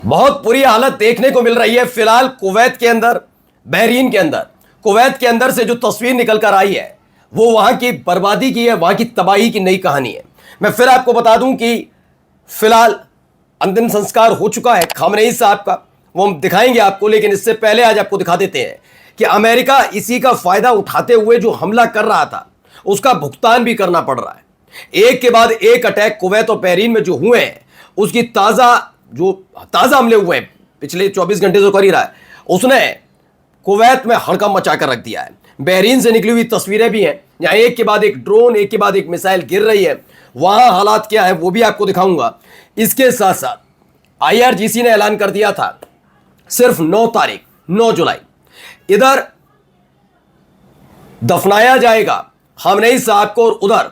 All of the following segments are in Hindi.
बहुत बुरी हालत देखने को मिल रही है फिलहाल कुवैत के अंदर, बहरीन के अंदर। कुवैत के अंदर से जो तस्वीर निकल कर आई है वो वहां की बर्बादी की है, वहां की तबाही की नई कहानी है। मैं फिर आपको बता दूं कि फिलहाल अंतिम संस्कार हो चुका है खामनेई साहब का, वो हम दिखाएंगे आपको, लेकिन इससे पहले आज आपको दिखा देते हैं कि अमेरिका इसी का फायदा उठाते हुए जो हमला कर रहा था उसका भुगतान भी करना पड़ रहा है। एक के बाद एक अटैक कुवैत और बहरीन में जो हुए हैं उसकी ताजा हमले हुए हैं पिछले 24 घंटे से कर ही रहा है, उसने कुवैत में हड़कंप मचा कर रख दिया है। बहरीन से निकली हुई तस्वीरें भी हैं, यहां एक के बाद एक ड्रोन, एक के बाद एक मिसाइल गिर रही है। वहां हालात क्या है वो भी आपको दिखाऊंगा। इसके साथ साथ आईआरजीसी ने ऐलान कर दिया था सिर्फ 9 तारीख 9 जुलाई इधर दफनाया जाएगा खामनेई साहब को और उधर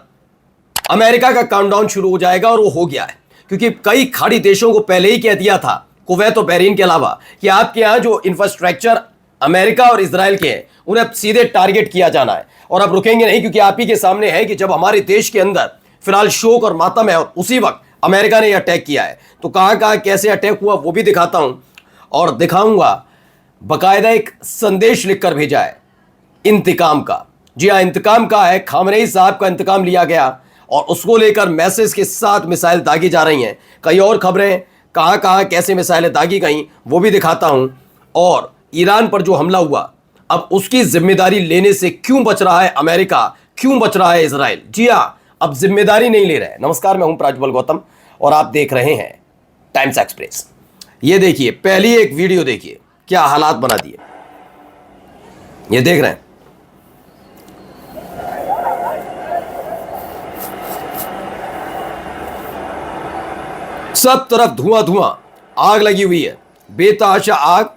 अमेरिका का काउंटडाउन शुरू हो जाएगा, और वो हो गया है क्योंकि कई खाड़ी देशों को पहले ही कह दिया था कुवैत और बहरीन के अलावा कि आपके यहां जो इंफ्रास्ट्रक्चर अमेरिका और इजराइल के हैं उन्हें सीधे टारगेट किया जाना है और अब रुकेंगे नहीं, क्योंकि आप ही के सामने है कि जब हमारे देश के अंदर फिलहाल शोक और मातम है और उसी वक्त अमेरिका ने यह अटैक किया है, तो कहां कहां कैसे अटैक हुआ वो भी दिखाता हूं और दिखाऊंगा। बाकायदा एक संदेश लिखकर भेजा है इंतकाम का। जी हां, इंतकाम का है, खामनेई साहब का इंतकाम लिया गया और उसको लेकर मैसेज के साथ मिसाइल दागी जा रही हैं। कई और खबरें कहां कहां कैसे मिसाइलें दागी गई वो भी दिखाता हूं, और ईरान पर जो हमला हुआ अब उसकी जिम्मेदारी लेने से क्यों बच रहा है अमेरिका, क्यों बच रहा है इजराइल। जी हां, अब जिम्मेदारी नहीं ले रहे। नमस्कार, मैं हूं प्राज्वल गौतम और आप देख रहे हैं टाइम्स एक्सप्रेस। ये देखिए, पहली एक वीडियो देखिए क्या हालात बना दिए। ये देख रहे हैं, सब तरफ धुआं धुआं, आग लगी हुई है, बेतहाशा आग।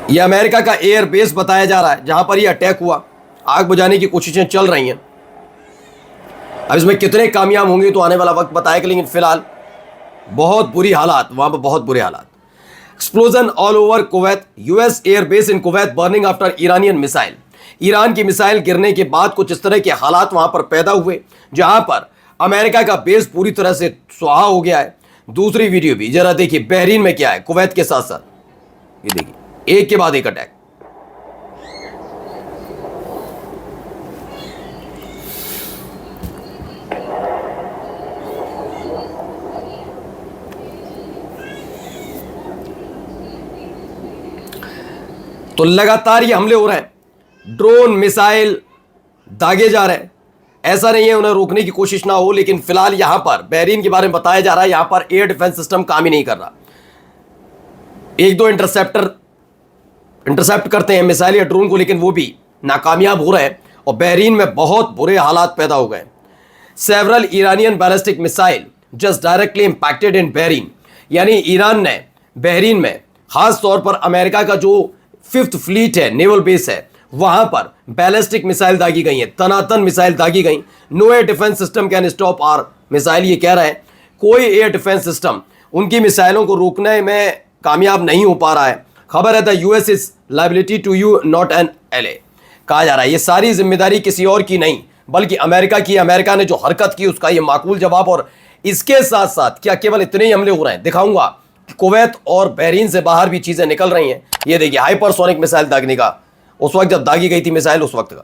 यह अमेरिका का एयर बेस बताया जा रहा है जहां पर यह अटैक हुआ। आग बुझाने की कोशिशें चल रही हैं, अब इसमें कितने कामयाब होंगे तो आने वाला वक्त बताएगा, लेकिन फिलहाल बहुत बुरी हालात वहां पर, बहुत बुरे हालात। Explosion all over Kuwait, US air base in Kuwait burning after Iranian missile. Iran की मिसाइल गिरने के बाद कुछ इस तरह के हालात वहां पर पैदा हुए जहां पर अमेरिका का बेस पूरी तरह से सुहा हो गया है। दूसरी वीडियो भी जरा देखिए, बहरीन में क्या है कुवैत के साथ साथ। ये देखिए, एक के बाद एक अटैक। तो लगातार ये हमले हो रहे हैं, ड्रोन मिसाइल दागे जा रहे हैं। ऐसा नहीं है उन्हें रोकने की कोशिश ना हो, लेकिन फिलहाल यहां पर बहरीन के बारे में बताया जा रहा है यहां पर एयर डिफेंस सिस्टम काम ही नहीं कर रहा। एक दो इंटरसेप्ट करते हैं मिसाइल या ड्रोन को, लेकिन वो भी नाकामयाब हो रहे हैं और बहरीन में बहुत बुरे हालात पैदा हो गए। Several Iranian ballistic missile just directly impacted इन बहरीन, यानी ईरान ने बहरीन में खास तौर पर अमेरिका का जो 5th फ्लीट है, नेवल बेस है, वहां पर बैलिस्टिक मिसाइल दागी गई है, तनातन मिसाइल दागी गई। No air defence system can stop our missile, ये कह रहा है कोई एयर डिफेंस सिस्टम उनकी मिसाइलों को रोकने में कामयाब नहीं हो पा रहा है। खबर है the US is liability to you not an LA. कहा जा रहा है ये सारी जिम्मेदारी किसी और की नहीं बल्कि अमेरिका की। अमेरिका ने जो हरकत की उसका ये माकूल जवाब। और इसके साथ साथ क्या केवल इतने ही हमले हो रहे हैं, दिखाऊंगा कि कुवैत और बहरीन से बाहर भी चीजें निकल रही हैं। ये देखिए, हाइपरसोनिक मिसाइल दागने का, उस वक्त जब दागी गई थी मिसाइल उस वक्त का।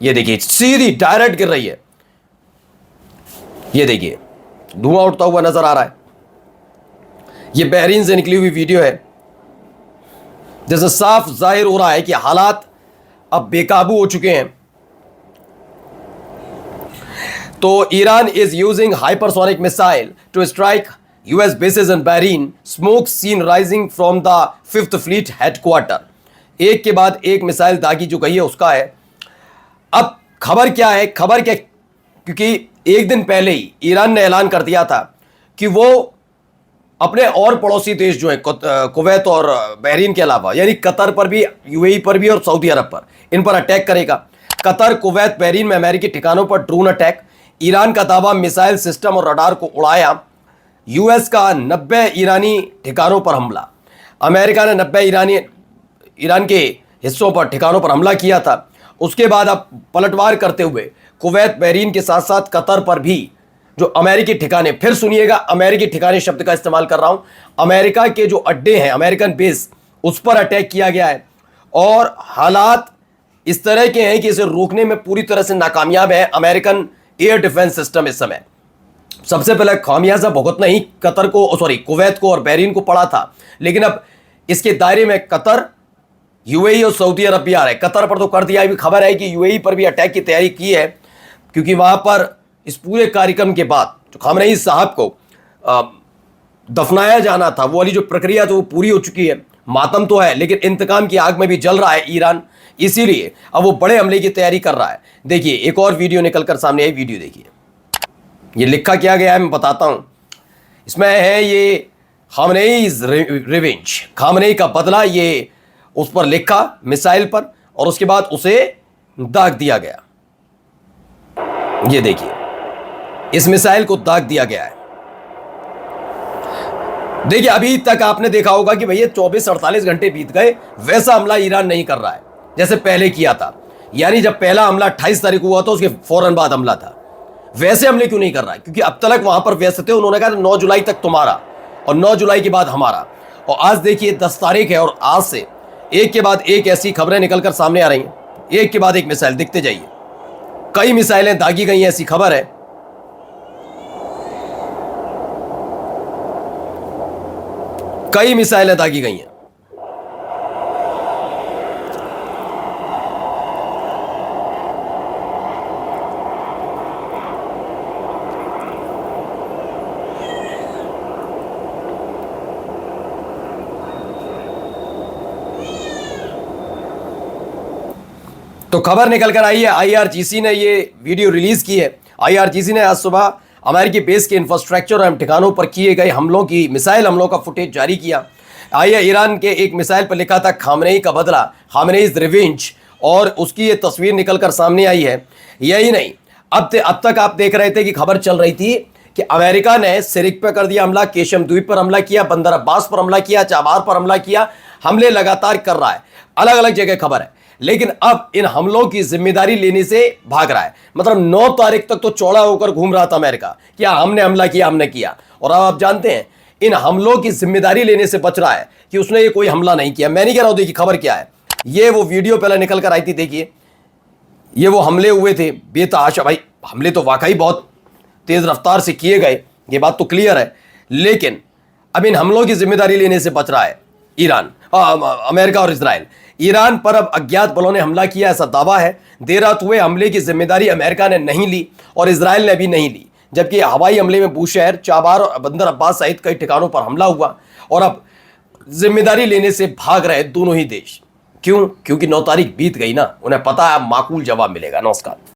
ये देखिए, सीधी डायरेक्ट गिर रही है। ये देखिए, धुआं उठता हुआ नजर आ रहा है। ये बहरीन से निकली हुई वीडियो है, जैसे साफ जाहिर हो रहा है कि हालात अब बेकाबू हो चुके हैं। तो Iran is using hypersonic missile to strike US bases in Bahrain, smoke seen rising from the 5th fleet headquarter. एक के बाद एक मिसाइल दागी जो गई है उसका है। अब खबर क्या है, खबर क्या, क्योंकि एक दिन पहले ही ईरान ने ऐलान कर दिया था कि वो अपने और पड़ोसी देश जो है कुवैत और बहरीन के अलावा, यानी कतर पर भी, यूएई पर भी और सऊदी अरब पर, इन पर अटैक करेगा। कतर, कुवैत, बहरीन में अमेरिकी ठिकानों पर ड्रोन अटैक। ईरान का दावा मिसाइल सिस्टम और रडार को उड़ाया। यूएस का 90 ईरानी ठिकानों पर हमला। अमेरिका ने 90 ईरान के हिस्सों पर, ठिकानों पर हमला किया था। उसके बाद अब पलटवार करते हुए कुवैत, बहरीन के साथ साथ कतर पर भी जो अमेरिकी ठिकाने, फिर सुनिएगा, अमेरिकी ठिकाने शब्द का इस्तेमाल कर रहा हूं, अमेरिका के जो अड्डे हैं, अमेरिकन बेस, उस पर अटैक किया गया है और हालात इस तरह के हैं कि इसे रोकने में पूरी तरह से नाकामयाब है अमेरिकन एयर डिफेंस सिस्टम। इस समय सबसे पहले खामियाजा भुगतना ही कतर को, कुवैत को और बहरीन को पड़ा था, लेकिन अब इसके दायरे में कतर, यूएई और सऊदी अरब भी आ रहे हैं। कतर पर तो कर दिया, भी खबर है कि यूएई पर भी अटैक की तैयारी की है, क्योंकि वहां पर इस पूरे कार्यक्रम के बाद जो खामनेई साहब को दफनाया जाना था, वो वाली जो प्रक्रिया तो वो पूरी हो चुकी है। मातम तो है, लेकिन इंतकाम की आग में भी जल रहा है ईरान, इसीलिए अब वो बड़े हमले की तैयारी कर रहा है। देखिए एक और वीडियो निकलकर सामने आई, वीडियो देखिए। ये लिखा क्या गया है मैं बताता हूं। इसमें है ये खामनेईज़ रिवेंज, खामनेई का बदला, ये उस पर लिखा मिसाइल पर, और उसके बाद उसे दाग दिया गया। ये देखिए, इस मिसाइल को दाग दिया गया है। देखिए अभी तक आपने देखा होगा कि भैया 24-48 घंटे बीत गए, वैसा हमला ईरान नहीं कर रहा है जैसे पहले किया था। यानी जब पहला हमला 28 तारीख को हुआ था, उसके फौरन बाद हमला था, वैसे हमले क्यों नहीं कर रहा है? क्योंकि अब तक वहां पर व्यस्त थे। उन्होंने कहा 9 जुलाई तक तुम्हारा और 9 जुलाई के बाद हमारा। और आज देखिए 10 तारीख है और आज से एक के बाद एक ऐसी खबरें निकलकर सामने आ रही हैं, एक के बाद एक मिसाइल। दिखते जाइए, कई मिसाइलें दागी गई हैं, ऐसी खबर है। कई मिसाइलें दागी गई हैं। तो खबर निकल कर आई है, आईआरजीसी ने ये वीडियो रिलीज की है। आईआरजीसी ने आज सुबह अमेरिकी बेस के इंफ्रास्ट्रक्चर और ठिकानों पर किए गए हमलों की, मिसाइल हमलों का फुटेज जारी किया। आइए, ईरान के एक मिसाइल पर लिखा था खामनेई का बदला, खामनेईज़ रिवेंज, और उसकी ये तस्वीर निकलकर सामने आई है। यही नहीं, अब तक आप देख रहे थे कि खबर चल रही थी कि अमेरिका ने सिरिक पर कर दिया हमला, केशम द्वीप पर हमला किया, बंदर अब्बास पर हमला किया, चाबार पर हमला किया। हमले लगातार कर रहा है, अलग अलग जगह खबर है, लेकिन अब इन हमलों की जिम्मेदारी लेने से भाग रहा है। मतलब 9 तारीख तक तो चौड़ा होकर घूम रहा था अमेरिका, क्या हमने हमला किया, हमने किया, और अब आप जानते हैं इन हमलों की जिम्मेदारी लेने से बच रहा है कि उसने ये कोई हमला नहीं किया। मैं नहीं कह रहा हूं, देखिए खबर क्या है। ये वो वीडियो पहले निकल कर आई थी, देखिए ये वो हमले हुए थे बेतहाशा। भाई हमले तो वाकई बहुत तेज रफ्तार से किए गए, ये बात तो क्लियर है, लेकिन अब इन हमलों की जिम्मेदारी लेने से बच रहा है ईरान, अमेरिका और इजराइल। ईरान पर अब अज्ञात बलों ने हमला किया, ऐसा दावा है। देर रात हुए हमले की जिम्मेदारी अमेरिका ने नहीं ली और इजराइल ने भी नहीं ली, जबकि हवाई हमले में बूशहर, चाबार और बंदर अब्बास सहित कई ठिकानों पर हमला हुआ और अब जिम्मेदारी लेने से भाग रहे दोनों ही देश। क्यों? क्योंकि 9 तारीख बीत गई ना, उन्हें पता है अब माकूल जवाब मिलेगा। नमस्कार।